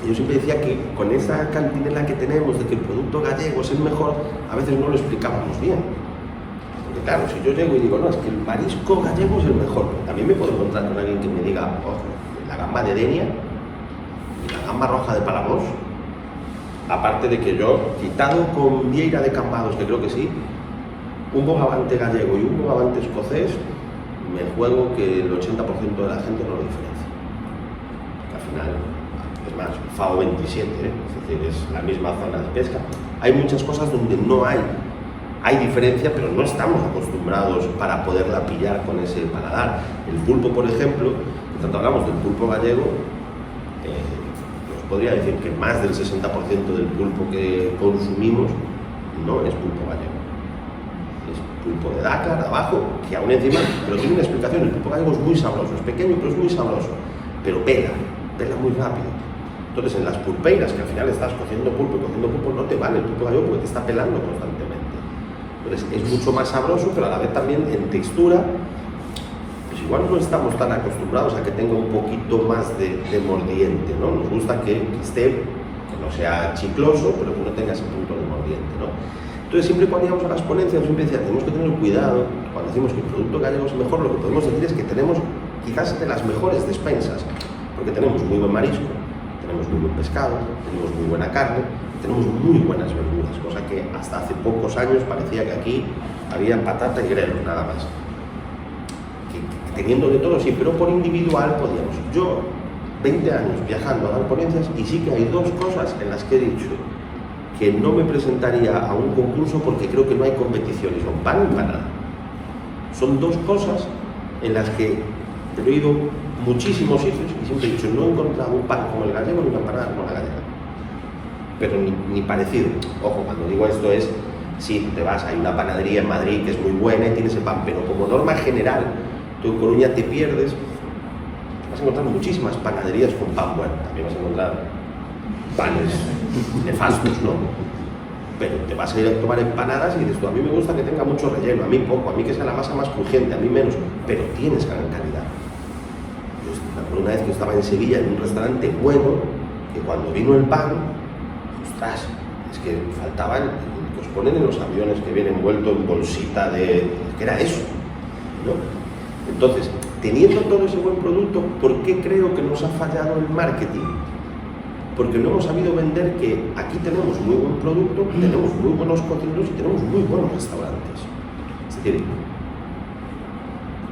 Yo siempre decía que con esa cantinela que tenemos de que el producto gallego es el mejor, a veces no lo explicábamos bien. Porque claro, si yo llego y digo, no, es que el marisco gallego es el mejor, también me puedo encontrar con alguien que me diga, ojo, la gamba de Denia y la gamba roja de Palamos, aparte de que yo, quitado con vieira de Cambados, que creo que sí, un bogavante gallego y un bogavante escocés, me juego que el 80% de la gente no lo diferencia. Al final, es más, FAO 27, es decir, es la misma zona de pesca. Hay muchas cosas donde no hay diferencia, pero no estamos acostumbrados para poderla pillar con ese paladar. El pulpo, por ejemplo, tanto hablamos del pulpo gallego, os podría decir que más del 60% del pulpo que consumimos no es pulpo gallego. Es pulpo de Dakar, de abajo, que aún encima, pero tiene una explicación. El pulpo gallego es muy sabroso, es pequeño pero es muy sabroso, pero pela muy rápido. Entonces, en las pulpeiras, que al final estás cociendo pulpo, no te vale el pulpo gallego porque te está pelando constantemente. Entonces, es mucho más sabroso, pero a la vez también en textura, pues igual no estamos tan acostumbrados a que tenga un poquito más de mordiente, ¿no? Nos gusta que esté, que no sea chicloso, pero que no tenga ese punto de mordiente, ¿no? Entonces, siempre cuando íbamos a las ponencias, siempre decía, tenemos que tener cuidado, cuando decimos que el producto gallego es mejor, lo que podemos decir es que tenemos quizás de las mejores despensas, porque tenemos muy buen marisco, tenemos muy buen pescado, tenemos muy buena carne, tenemos muy buenas verduras, cosa que hasta hace pocos años parecía que aquí había patata y grelo, nada más. Teniendo de todo, sí, pero por individual podíamos. Yo, 20 años viajando a dar ponencias, y sí que hay dos cosas en las que he dicho que no me presentaría a un concurso porque creo que no hay competición, y son pan y empanada. Son dos cosas en las que he ido muchísimos sitios y siempre he dicho, no he encontrado un pan como el gallego ni una empanada como la gallega, pero ni parecido. Ojo, cuando digo esto es, sí, te vas, hay una panadería en Madrid que es muy buena y tienes el pan, pero como norma general, tú en Coruña te pierdes, vas a encontrar muchísimas panaderías con pan bueno, también vas a encontrar panes nefastos, ¿no? Pero te vas a ir a tomar empanadas y dices tú, a mí me gusta que tenga mucho relleno, a mí poco, a mí que sea la masa más crujiente, a mí menos, pero tienes gran calidad. Una vez que estaba en Sevilla en un restaurante bueno, que cuando vino el pan, ostras, es que faltaba el que os ponen en los aviones que viene envuelto en bolsita de... que era eso, ¿no? Entonces, teniendo todo ese buen producto, ¿por qué creo que nos ha fallado el marketing? Porque no hemos sabido vender que aquí tenemos muy buen producto, tenemos muy buenos cocineros y tenemos muy buenos restaurantes. Es decir,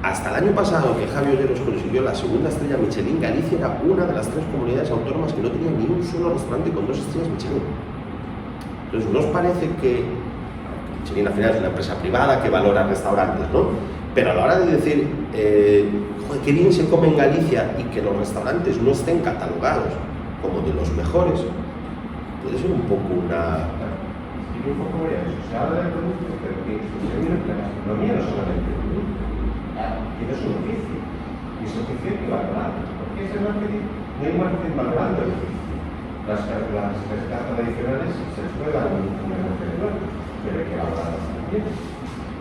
hasta el año pasado que Javi Olleros consiguió la segunda estrella Michelin, Galicia era una de las 3 comunidades autónomas que no tenía ni un solo restaurante con 2 estrellas Michelin. Entonces, ¿no os parece que Michelin al final es una empresa privada que valora restaurantes, ¿no? Pero a la hora de decir, joder, qué bien se come en Galicia y que los restaurantes no estén catalogados como de los mejores, puede ser un poco una... Y un poco voy a eso, se habla de productos, pero que se mira que la gastronomía no solamente es un producto, tiene su oficio, y ese oficio hay que valorarlo, porque ese marketing, no hay marketing valorando el oficio. Las cartas tradicionales se juegan en un general, pero hay que valorarlas también.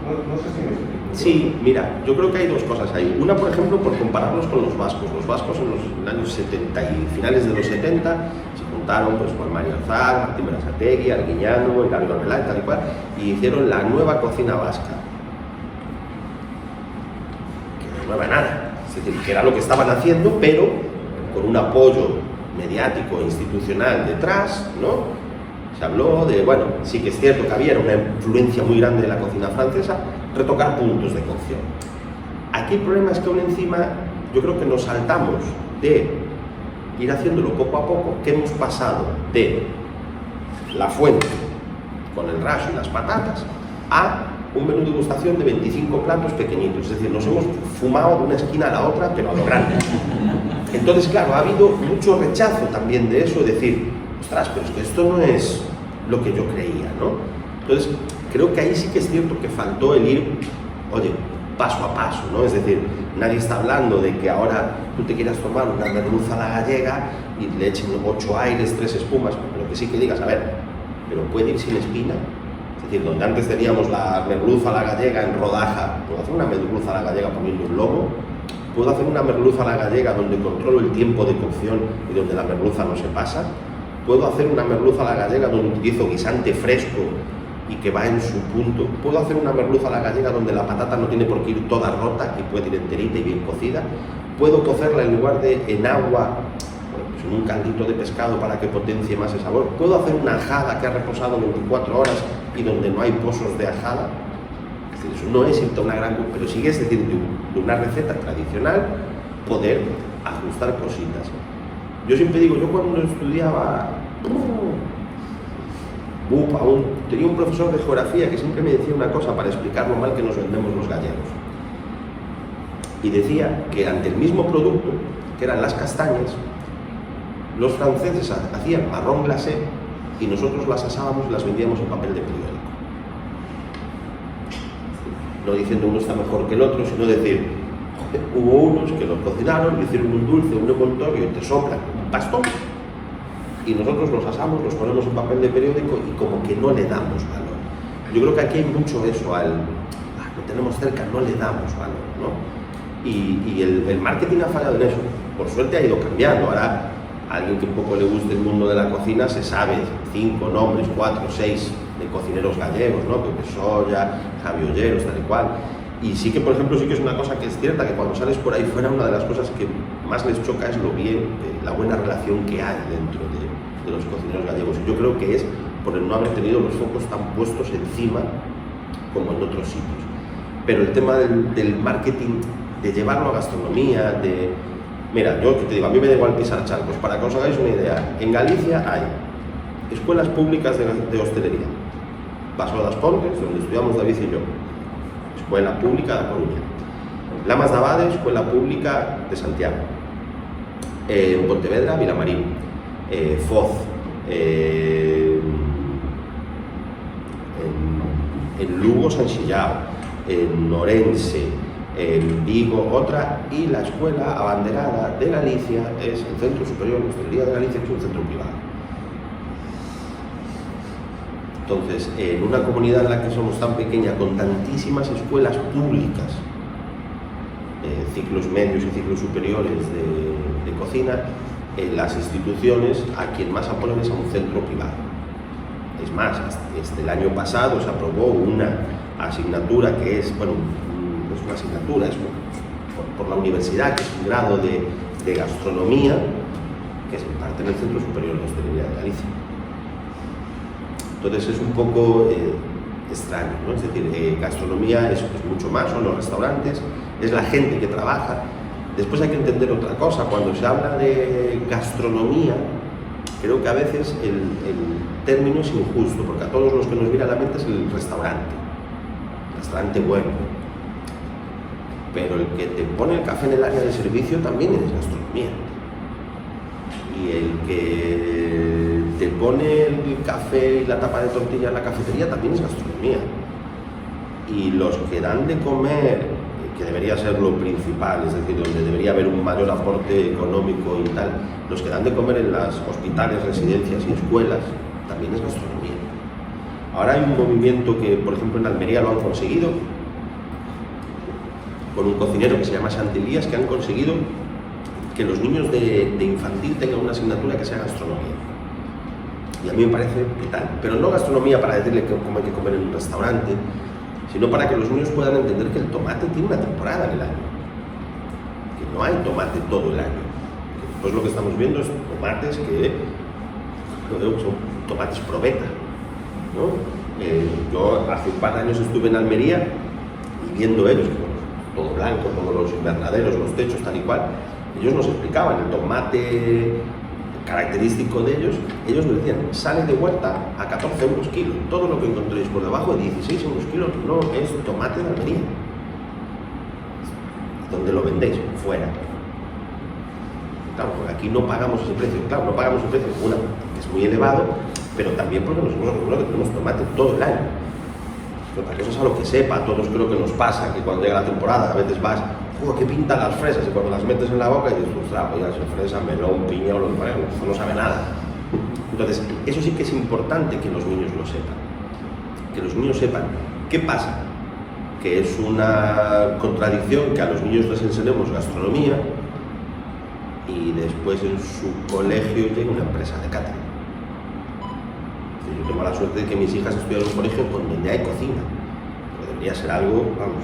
No sé si me explico. Sí, mira, yo creo que hay dos cosas ahí. Una, por ejemplo, por compararlos con los vascos. Los vascos en los años 70 y finales de los 70 se juntaron pues, con Mario Alzar, Martín Berasategui, Arguiñano, Hilario Arbelá y tal y cual, y hicieron la nueva cocina vasca. Que no es nueva nada. Es decir, que era lo que estaban haciendo, pero con un apoyo mediático e institucional detrás, ¿no? Se habló de, bueno, sí que es cierto que había una influencia muy grande de la cocina francesa, retocar puntos de cocción. Aquí el problema es que aún encima yo creo que nos saltamos de ir haciéndolo poco a poco, que hemos pasado de la fuente con el raso y las patatas a un menú de degustación de 25 platos pequeñitos, es decir, nos hemos fumado de una esquina a la otra, pero a lo grande. Entonces, claro, ha habido mucho rechazo también de eso, de decir, ostras, pero es que esto no es lo que yo creía, ¿no? Entonces, creo que ahí sí que es cierto que faltó el ir, oye, paso a paso, ¿no? Es decir, nadie está hablando de que ahora tú te quieras tomar una merluza a la gallega y le echen 8 aires, 3 espumas, pero que sí que digas, a ver, pero puede ir sin espina. Es decir, donde antes teníamos la merluza a la gallega en rodaja, ¿puedo hacer una merluza a la gallega poniendo un lomo? ¿Puedo hacer una merluza a la gallega donde controlo el tiempo de cocción y donde la merluza no se pasa? ¿Puedo hacer una merluza a la gallega donde utilizo guisante fresco y que va en su punto? ¿Puedo hacer una merluza a la gallega donde la patata no tiene por qué ir toda rota y puede ir enterita y bien cocida? ¿Puedo cocerla en lugar de en agua, pues en un caldito de pescado para que potencie más el sabor? ¿Puedo hacer una ajada que ha reposado 24 horas y donde no hay pozos de ajada? Es decir, eso no es irte a una gran... pero sigue es decir, de una receta tradicional poder ajustar cositas. Yo siempre digo, yo cuando estudiaba, tenía un profesor de geografía que siempre me decía una cosa para explicar lo mal que nos vendemos los gallegos. Y decía que ante el mismo producto, que eran las castañas, los franceses hacían marrón glacé y nosotros las asábamos y las vendíamos en papel de periódico. No diciendo uno está mejor que el otro, sino decir, hubo unos que lo cocinaron, le hicieron un dulce, un envoltorio y te soplan un pastón y nosotros los asamos, los ponemos en papel de periódico y como que no le damos valor. Yo creo que aquí hay mucho eso, lo tenemos cerca, no le damos valor, ¿no? Y el marketing ha fallado en eso. Por suerte ha ido cambiando. Ahora, a alguien que un poco le guste el mundo de la cocina se sabe 5 nombres, 4, 6 de cocineros gallegos, ¿no? Pepe Solla, Javi Olleros, tal y cual. Y sí que, por ejemplo, sí que es una cosa que es cierta, que cuando sales por ahí fuera, una de las cosas que más les choca es lo bien, la buena relación que hay dentro de los cocineros gallegos. Y yo creo que es por el no haber tenido los focos tan puestos encima como en otros sitios. Pero el tema del marketing, de llevarlo a gastronomía, de... Mira, yo que te digo, a mí me da igual pisar charcos. Para que os hagáis una idea, en Galicia hay escuelas públicas de hostelería. Paso de las Pontes, donde estudiamos David y yo. Escuela Pública de Coruña. Lamas de Abade, Escuela Pública de Santiago. En Pontevedra, Vilamarín. Foz. En Lugo, San Xillao. En Orense. En Vigo, otra. Y la escuela abanderada de Galicia es el Centro Superior de Hostelería de Galicia, que es un centro privado. Entonces, en una comunidad en la que somos tan pequeña, con tantísimas escuelas públicas, ciclos medios y ciclos superiores de cocina, las instituciones a quien más apoyan es a un centro privado. Es más, desde el año pasado se aprobó una asignatura que es, bueno, no es una asignatura, es por la universidad, que es un grado de gastronomía, que se imparte en el Centro Superior de Hostelería de Galicia. Entonces es un poco extraño, ¿no? Es decir, gastronomía es mucho más, son los restaurantes, es la gente que trabaja. Después hay que entender otra cosa, cuando se habla de gastronomía, creo que a veces el término es injusto, porque a todos los que nos viene a la mente es el restaurante bueno. Pero el que te pone el café en el área de servicio también es gastronomía. Y el que te pone el café y la tapa de tortilla en la cafetería también es gastronomía. Y los que dan de comer, que debería ser lo principal, es decir, donde debería haber un mayor aporte económico y tal, los que dan de comer en las hospitales, residencias y escuelas, también es gastronomía. Ahora hay un movimiento que, por ejemplo, en Almería lo han conseguido, con un cocinero que se llama Santilías, que han conseguido que los niños de infantil tengan una asignatura que sea gastronomía. Y a mí me parece vital, pero no gastronomía para decirle cómo hay que comer en un restaurante, sino para que los niños puedan entender que el tomate tiene una temporada en el año, que no hay tomate todo el año. Pues lo que estamos viendo es tomates que son tomates probeta, ¿no? Yo hace un par de años estuve en Almería y viendo ellos, todo blanco, todos los invernaderos, los techos, tal y cual, ellos nos explicaban el tomate característico de ellos nos decían, sale de huerta a 14 euros kilo, todo lo que encontréis por debajo de 16 euros kilo no es tomate de Almería. ¿Dónde lo vendéis? Fuera. Claro, porque aquí no pagamos ese precio, claro, no pagamos ese precio, una, que es muy elevado, pero también porque nosotros que tenemos tomate todo el año. Otra cosa es a lo que sepa, a todos creo que nos pasa, que cuando llega la temporada a veces vas, ¡qué pintan las fresas! Y cuando las metes en la boca y dices, ostras, pues ya sea fresa, melón, piña o lo que fuera, eso no sabe nada. Entonces, eso sí que es importante que los niños lo sepan. Que los niños sepan. ¿Qué pasa? Que es una contradicción que a los niños les enseñemos gastronomía y después en su colegio llega una empresa de catering. Yo tengo la suerte de que mis hijas estudian en un colegio donde hay cocina. Pero debería ser algo, vamos,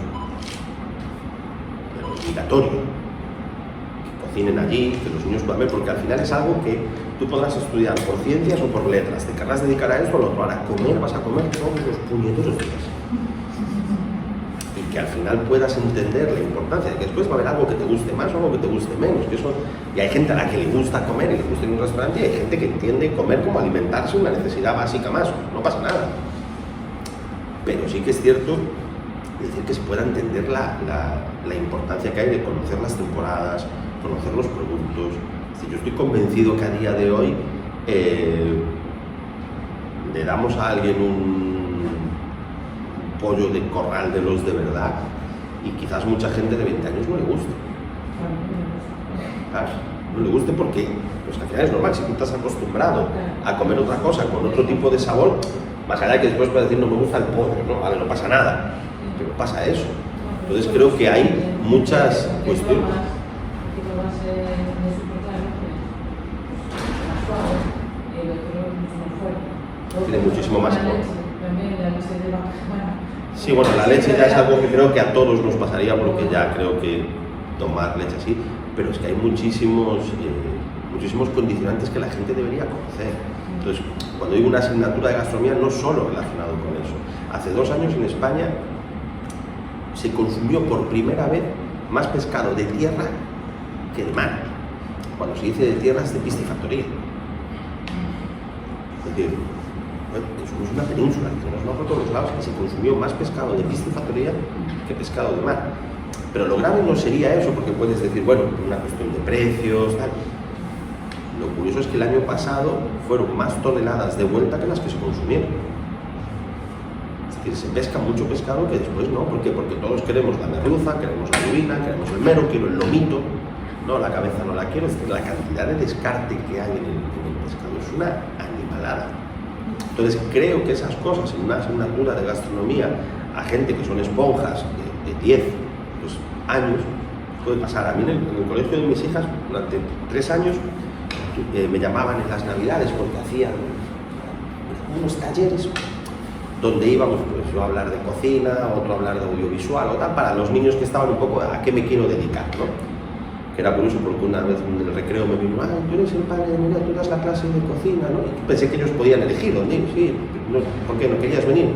obligatorio, que cocinen allí, que los niños puedan ver, porque al final es algo que tú podrás estudiar por ciencias o por letras, te querrás dedicar a esto o lo otro, ahora comer, vas a comer todos los puñeteros días. Y que al final puedas entender la importancia de que después va a haber algo que te guste más o algo que te guste menos, que eso, y hay gente a la que le gusta comer y le gusta ir a un restaurante, y hay gente que entiende comer como alimentarse, una necesidad básica más, no pasa nada. Pero sí que es cierto decir que se pueda entender la importancia que hay de conocer las temporadas, conocer los productos. Es decir, yo estoy convencido que a día de hoy le damos a alguien un pollo de corral de los de verdad y quizás mucha gente de 20 años no le guste. Claro, no le guste porque pues, al final es normal, si tú estás acostumbrado a comer otra cosa con otro tipo de sabor, más allá de que después puedes decir no me gusta el pollo, ¿no? Vale, no pasa nada. Pero pasa eso. Entonces creo que hay muchas cuestiones. Tiene muchísimo más sabor. Sí, bueno, la leche ya es algo que creo que a todos nos pasaría, porque ya creo que tomar leche así, pero es que hay muchísimos condicionantes que la gente debería conocer. Entonces, cuando digo una asignatura de gastronomía, no solo relacionado con eso. Hace 2 años en España se consumió por primera vez más pescado de tierra que de mar. Cuando se dice de tierra es de piscifactoría. Es decir, que somos una península, que tenemos mar por todos los lados, y se consumió más pescado de piscifactoría que pescado de mar. Pero lo grave no sería eso, porque puedes decir, bueno, una cuestión de precios, tal. Lo curioso es que el año pasado fueron más toneladas de vuelta que las que se consumieron. Es decir, se pesca mucho pescado que después no. ¿Por qué? Porque todos queremos la merluza, queremos la lubina, queremos el mero, quiero el lomito. No, la cabeza no la quiero. Es decir, la cantidad de descarte que hay en el pescado es una animalada. Entonces creo que esas cosas en una asignatura de gastronomía a gente que son esponjas de 10 pues, años puede pasar. A mí en el colegio de mis hijas durante 3 años me llamaban en las navidades porque hacían unos talleres donde íbamos pues, yo a hablar de cocina, otro a hablar de audiovisual o tal, para los niños que estaban un poco a qué me quiero dedicar, ¿no? Que era curioso porque una vez en el recreo me vino, tú eres el padre, mira, tú das la clase de cocina, ¿no? Y pensé que ellos podían elegir, ¿no? Sí, no, ¿por qué no querías venir?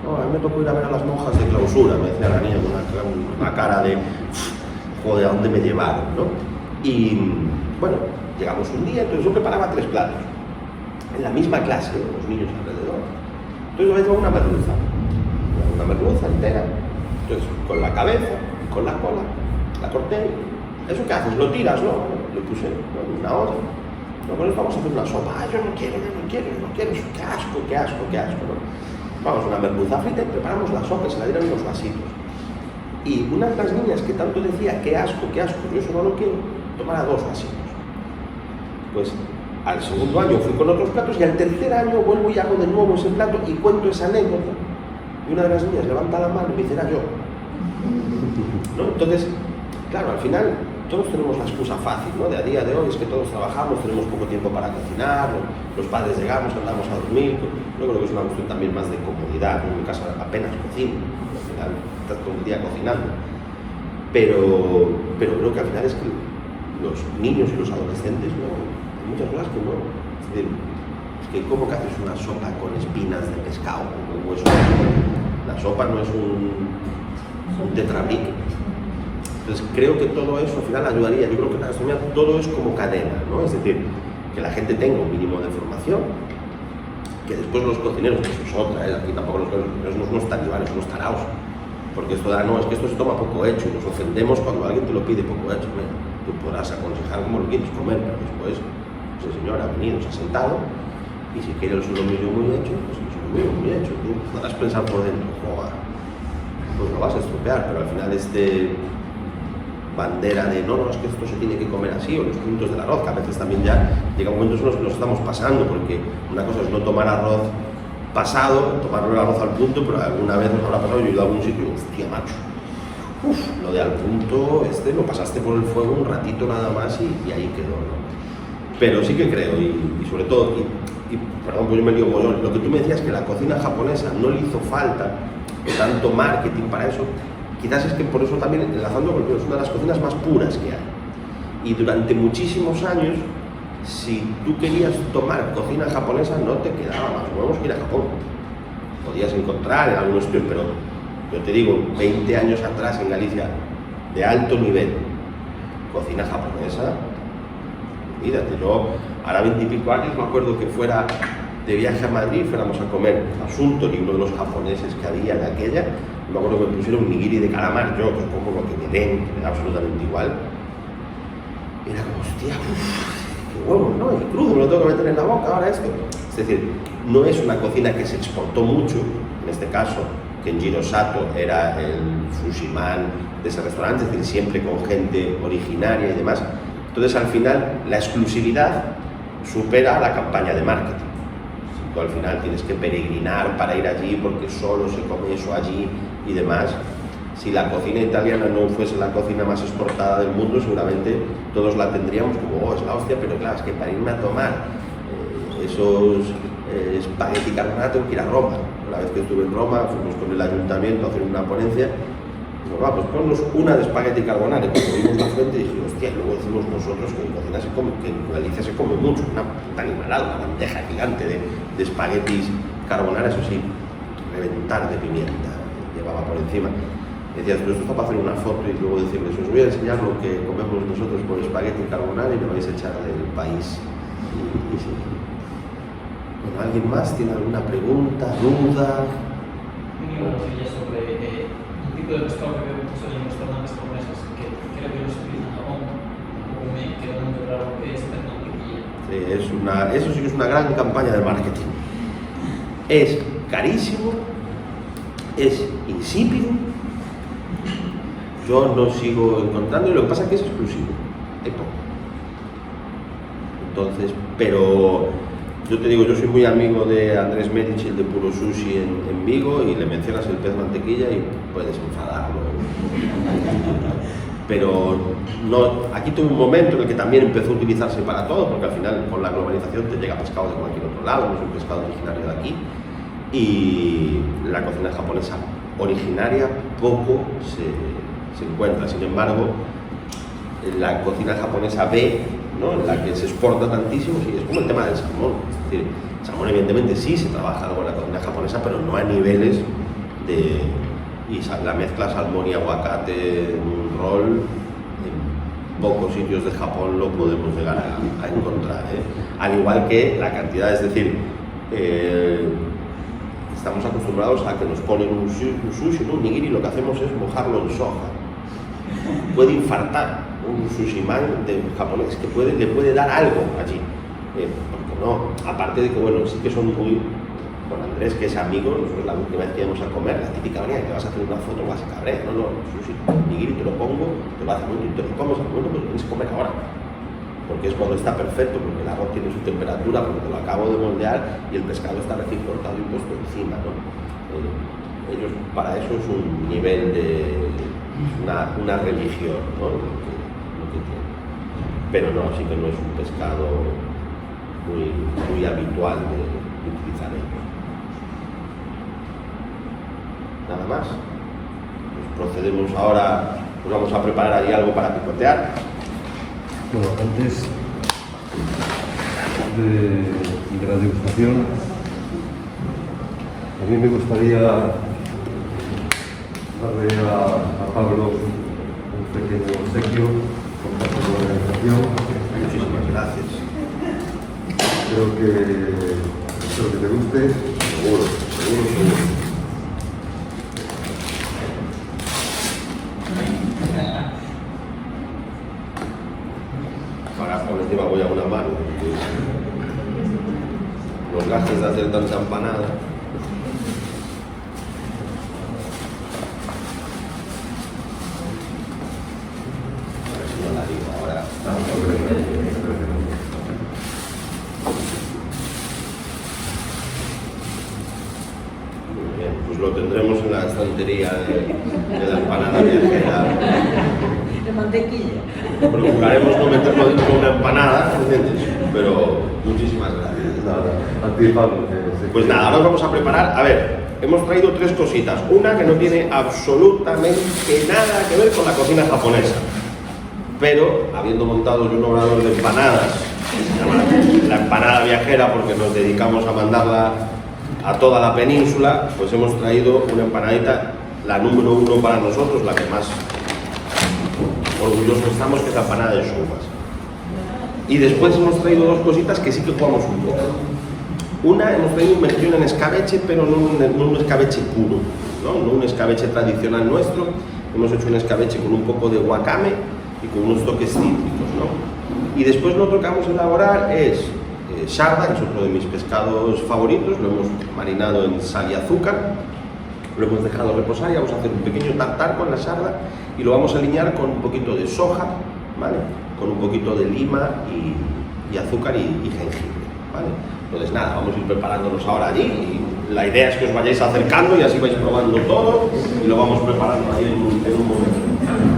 No, a mí me tocó ir a ver a las monjas de clausura, me decía la niña con una cara de, joder, ¿a dónde me llevaron, no? Y bueno, llegamos un día, entonces yo preparaba 3 platos. en la misma clase, los niños alrededor. Entonces a veces va una merluza entera, entonces con la cabeza, con la cola, la corté. ¿Eso qué haces? ¿Lo tiras? No, le puse una olla. No, bueno, vamos a hacer una sopa. Ah, yo no quiero, qué asco, ¿no? Vamos, una merluza frita y preparamos la sopa, se la dieron unos vasitos. Y una de las niñas que tanto decía, qué asco, yo eso no lo quiero, tomara 2 vasitos. Pues al segundo año fui con otros platos y al tercer año vuelvo y hago de nuevo ese plato y cuento esa anécdota. Y una de las niñas levanta la mano y me dice, era yo. ¿No? Entonces, claro, al final todos tenemos la excusa fácil, ¿no? De a día de hoy es que todos trabajamos, tenemos poco tiempo para cocinar, los padres llegamos, andamos a dormir. Yo creo que es una cuestión también más de comodidad. En mi casa apenas cocino, al final estás todo el día cocinando. Pero creo que al final es que los niños y los adolescentes no, hay muchas cosas que no. Es decir, es que ¿cómo que haces una sopa con espinas de pescado? La sopa no es un tetrabrique. Entonces creo que todo eso al final ayudaría. Yo creo que en la gastronomía todo es como cadena, ¿no? Es decir, que la gente tenga un mínimo de formación, que después los cocineros, que eso es otra, aquí tampoco los cocineros no son unos talibanes, son unos taraos, porque esto da, no, es que esto se toma poco hecho y nos ofendemos cuando alguien te lo pide poco hecho. Mira, tú podrás aconsejar cómo lo quieres comer, pero después ese señor ha venido, se ha sentado y si quiere el solomillo muy hecho, pues el solomillo muy hecho. Tú podrás pensar por dentro, joder, pues lo vas a estropear, pero al final bandera de no, es que esto se tiene que comer así, o los puntos del arroz, que a veces también ya llega un momento en los que nos estamos pasando, porque una cosa es no tomar arroz pasado, tomarlo el arroz al punto, pero alguna vez nos habrá pasado, yo he ido a algún sitio, hostia macho, lo de al punto, lo pasaste por el fuego un ratito nada más y ahí quedó, ¿no? Pero sí que creo, y sobre todo, perdón, pues yo me lío bolón, lo que tú me decías que la cocina japonesa no le hizo falta tanto marketing para eso. Quizás es que por eso también, enlazando con es una de las cocinas más puras que hay. Y durante muchísimos años, si tú querías tomar cocina japonesa, no te quedaba más huevos que ir a Japón. Podías encontrar en algunos sitios, pero yo te digo, 20 años atrás en Galicia, de alto nivel, cocina japonesa, olvídate. Yo, ahora 20 y pico años, me acuerdo que fuera de viaje a Madrid, fuéramos a comer asunto y uno de los japoneses que había de aquella. Me acuerdo que me pusieron un nigiri de calamar, yo pues como lo que me den, me da absolutamente igual. Era como, hostia, qué huevo, ¿no? Y crudo, me lo tengo que meter en la boca ahora esto. Es decir, no es una cocina que se exportó mucho, en este caso, Kenjiro Sato era el sushiman de ese restaurante, es decir, siempre con gente originaria y demás. Entonces, al final, la exclusividad supera la campaña de marketing. Tú al final tienes que peregrinar para ir allí porque solo se come eso allí y demás. Si la cocina italiana no fuese la cocina más exportada del mundo, seguramente todos la tendríamos como, es la hostia, pero claro, es que para irme a tomar esos espagueti carbonara tengo que ir a Roma. La vez que estuve en Roma, fuimos con el ayuntamiento a hacer una ponencia, pues va, pues ponnos una de espagueti carbonara, y cuando vimos la fuente dije, hostia, luego decimos nosotros que en cocina se come, que en Galicia se come mucho, una puta animalada, una bandeja gigante de espaguetis carbonara, eso sí, reventar de pimienta, llevaba por encima. Decías, pues esto está para hacer una foto y luego decirles, os voy a enseñar lo que comemos nosotros por espagueti carbonara y me vais a echar del país. Y sí. Bueno, ¿alguien más tiene alguna pregunta, duda? Tenía una cosilla sobre un tipo de pescado que veo mucho en restaurantes japoneses, que creo que no se utiliza en Japón, como me quedó muy claro que es la mantequilla. Sí, eso sí que es una gran campaña de marketing. Es carísimo, es insípido. Yo no sigo encontrando, y lo que pasa es que es exclusivo, hay poco. Entonces, pero yo te digo, yo soy muy amigo de Andrés Medici, el de Puro Sushi en Vigo, y le mencionas el pez mantequilla y puedes enfadarlo. Pero no, aquí tuve un momento en el que también empezó a utilizarse para todo, porque al final con la globalización te llega pescado de cualquier otro lado, no es un pescado originario de aquí, y la cocina japonesa originaria poco se encuentra. Sin embargo, la cocina japonesa B, ¿no?, en la que se exporta tantísimo, sí, es como el tema del salmón. Es decir, el salmón evidentemente sí se trabaja algo en la cocina japonesa, pero no a niveles de... Y la mezcla salmón y aguacate en un rol pocos sitios de Japón lo podemos llegar a encontrar, ¿eh? Al igual que la cantidad, es decir, estamos acostumbrados a que nos ponen un sushi, un nigiri, y lo que hacemos es mojarlo en soja. Puede infartar un sushi man de japonés, que le puede dar algo allí, porque no, aparte de que, bueno, sí que son muy, con Andrés, que es amigo, nosotros la última vez que íbamos a comer, la típica manera que vas a hacer una foto, vas a cabrear, no, sushi, nigiri te lo pongo, te lo hace mucho y te lo comes, al momento pues lo tienes que comer ahora, porque es cuando está perfecto, porque el arroz tiene su temperatura, porque te lo acabo de moldear y el pescado está recién cortado y puesto encima, ¿no? Ellos, para eso es un nivel de, una religión, ¿no? Lo que tienen. Pero no, sí que no es un pescado muy habitual de utilizar ellos. Nada más. Pues procedemos ahora, pues vamos a preparar ahí algo para picotear. Bueno, antes de la degustación, a mí me gustaría darle a Pablo un pequeño obsequio por parte de la organización. Muchísimas gracias. Espero que te guste. Seguro. Ahora por encima voy a una mano. Los gastos de hacer tanta empanada. A ver si no la digo ahora. Muy bien, pues lo tendremos en la estantería de la empanada viajera. De mantequilla. Procuraremos no meterlo dentro de una empanada, ¿entiendes? Pero muchísimas gracias. Nada, a ti, Pablo. Pues nada, ahora vamos a preparar, a ver, hemos traído tres cositas. Una que no tiene absolutamente nada que ver con la cocina japonesa. Pero, habiendo montado yo un obrador de empanadas, que se llama la empanada viajera porque nos dedicamos a mandarla a toda la península, pues hemos traído una empanadita, la número 1 para nosotros, la que más orgullosos estamos, que es la empanada de sopas. Y después hemos traído dos cositas que sí que jugamos un poco. Una, hemos traído un mejillón en escabeche, pero no un escabeche puro, no un escabeche tradicional nuestro. Hemos hecho un escabeche con un poco de wakame y con unos toques cítricos, ¿no? Y después lo otro que vamos a elaborar es sarda, que es otro de mis pescados favoritos. Lo hemos marinado en sal y azúcar, lo hemos dejado reposar y vamos a hacer un pequeño tartar con la sarda y lo vamos a aliñar con un poquito de soja, ¿vale? Con un poquito de lima y azúcar y jengibre, ¿vale? Entonces nada, vamos a ir preparándonos ahora allí y la idea es que os vayáis acercando y así vais probando todo y lo vamos preparando ahí en un momento.